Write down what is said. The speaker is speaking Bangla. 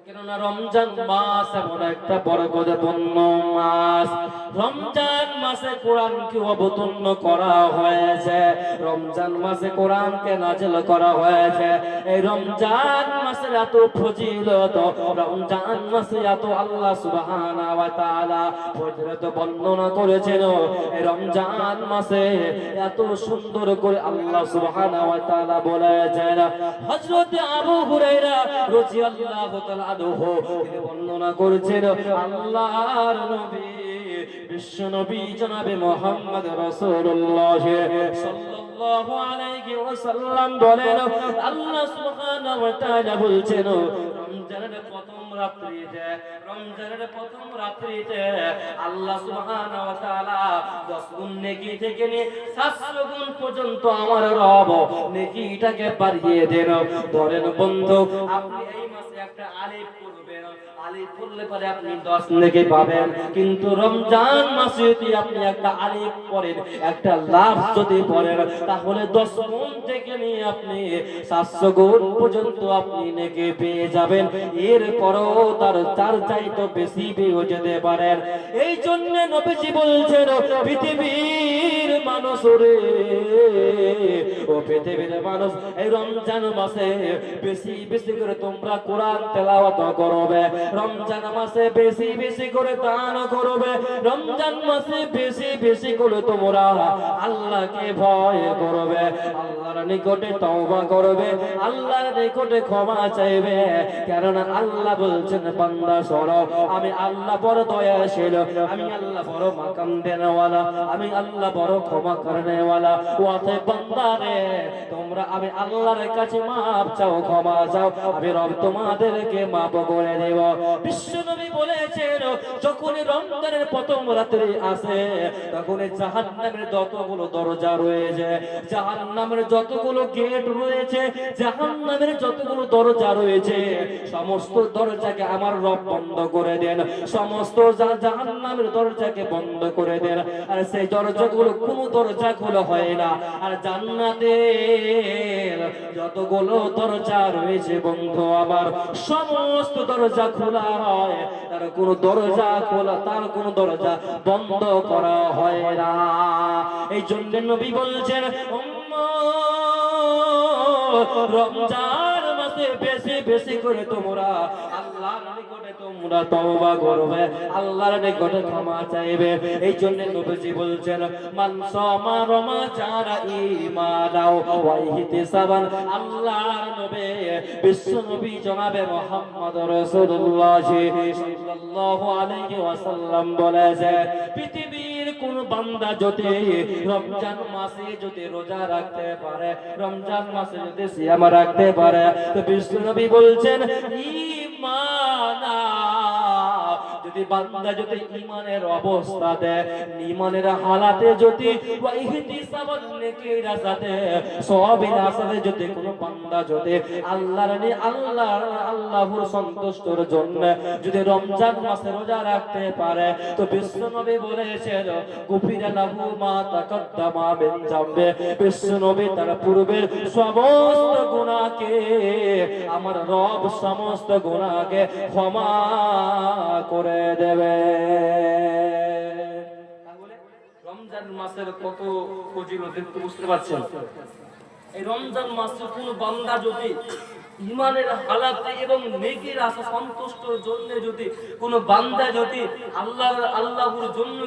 কেননা রমজান মাস এমন একটা বরকতপূর্ণ মাস। রমজান মাসে কোরআনকে অবতীর্ণ করা হয়েছে, রমজান মাসে কোরআনকে নাযিল করা হয়েছে। এই রমজান মাসের এত ফজিলত, রমজান মাসে এত আল্লাহ সুবহানাহু ওয়া তাআলা ফজিলত বর্ণনা করেছেন। এই রমজান মাসে এত সুন্দর করে আল্লাহ সুবহানাহু ওয়া তাআলা বলেছেন। হযরত আবু হুরায়রা রাদিয়াল্লাহু তাআলা তিনি বর্ণনা করেছেন, আল্লাহর নবী বিশ্ব নবী জনাবে মুহাম্মদ রাসূলুল্লাহ সাল্লাল্লাহু আলাইহি ওয়াসাল্লাম বলেন, আল্লাহ সুবহানাহু ওয়া তাআলা বলছেন, রমজানের প্রথম রাত্রিতে আল্লাহ সুবহানাহু ওয়া তাআলা 10 গুণ নেকি থেকে নিয়ে 700 গুণ পর্যন্ত আমার রব নেকিটাকে বাড়িয়ে দেন। ধরেন বন্ধু, আপনি এই মাসে একটা আলিফ পড়বেন, আলিফ পড়লে পরে আপনি 10 নেকি পাবেন। কিন্তু রমজান মাসে যদি আপনি একটা আলিফ পড়েন, একটা লাভ যদি পড়েন, তাহলে 10 গুণ থেকে নিয়ে আপনি 700 গুণ পর্যন্ত আপনি নেকি পেয়ে যাবেন। এরপরও তার চাইতে বেশি পেয়ে যেতে পারেন। এই জন্য নবীজি বলছেন, পৃথিবীর মানুষ রে, ও পৃথিবীর মানুষ, এই রমজান মাসে বেশি বেশি করে তোমরা কোরআন তেলাওয়াত করবে, রমজান মাসে বেশি বেশি করে দান করবে, রমজান মাসে বেশি বেশি করে তোমরা আল্লাহকে ভয় করবে, আল্লাহর নিকটে তওবা করবে, আল্লাহর নিকটে ক্ষমা চাইবে। কেননা আল্লাহ বলছেন, বান্দা শোনো, আমি আল্লাহ বড় দয়াশীল, আমি আল্লাহ বড় মাকাম দেনওয়ালা, আমি আল্লাহ বড় ক্ষমা করনেওয়ালা। অতএব বান্দা রে, তোমরা আমি আল্লাহর কাছে মাপ চাও, ক্ষমা চাও, আমি রব তোমাদেরকে মাপ করে দেব। বিশ্বনবী বলেছেন, যখন রমজানের প্রথম রাত্রি আসে, তখন জাহান্নামের যতগুলো দরজা রয়েছে, জাহান্নামের যতগুলো গেট রয়েছে, জাহান্নামের যতগুলো দরজা রয়েছে, সমস্ত দরজাকে আমার রব বন্ধ করে দেন, সমস্ত জাহান্নামের দরজাকে বন্ধ করে দেন। আর সেই দরজাগুলো কোনো দরজা খোলা হয় না। আর জান্নাতের যতগুলো দরজা রয়েছে বন্ধু আমার, সমস্ত দরজা খোলা হয়, তার কোনো দরজা খোলা, তার কোনো দরজা বন্ধ করা হয় না। এই জন্য নবী বলছেন, রমজান মাসে বেশি বেশি করে তোমরা আল্লাহর নিকটে তোমরা তওবা করবে, আল্লাহর নিকটে ক্ষমা চাইবে। এই জন্য নবীজি বলছেন, মান সামা রমাজান ঈমানাও ওয়া ইহতিসাবান। আল্লাহর নবী বিশ্ব নবী জনাবে মুহাম্মদ রাসূলুল্লাহ সাল্লাল্লাহু আলাইহি ওয়াসাল্লাম বলেছেন, পৃথিবীর কোন বান্দা যদি রমজান মাসে যদি রোজা রাখতে পারে, রমজান মাসে যদি সিয়াম রাখতে পারে, তো বিশ্ব নবী বলছেন, ঈমানা, যদি বান্দা যদি ঈমানের অবস্থাতে, ঈমানের হালাতে যদি ওয়া ইহতিসাবান নেকির সাথে, সওয়াবের সাথে যদি কোনো বান্দা যদি আল্লাহর সন্তুষ্টির জন্য যদি রমজান মাসে রোজা রাখতে পারে, তো বিশ্ব নবী বলেছেন, গুফিরা লাহু মা তাকাদ্দামা মিন যামবে। বিশ্ব নবী তার পূর্বের সমস্ত গুনাহকে আমার রব সমস্ত গুনাহকে ক্ষমা করে দেবে। তাহলে রমজান মাসের কত ফজিলত একটু বুঝতে পারছেন। এই রমজান মাসে কোন বান্দা যদি ঈমানের হালাতে এবং নেকির আশা সন্তুষ্টর জন্য যদি কোন বান্দা যদি আল্লাহর জন্য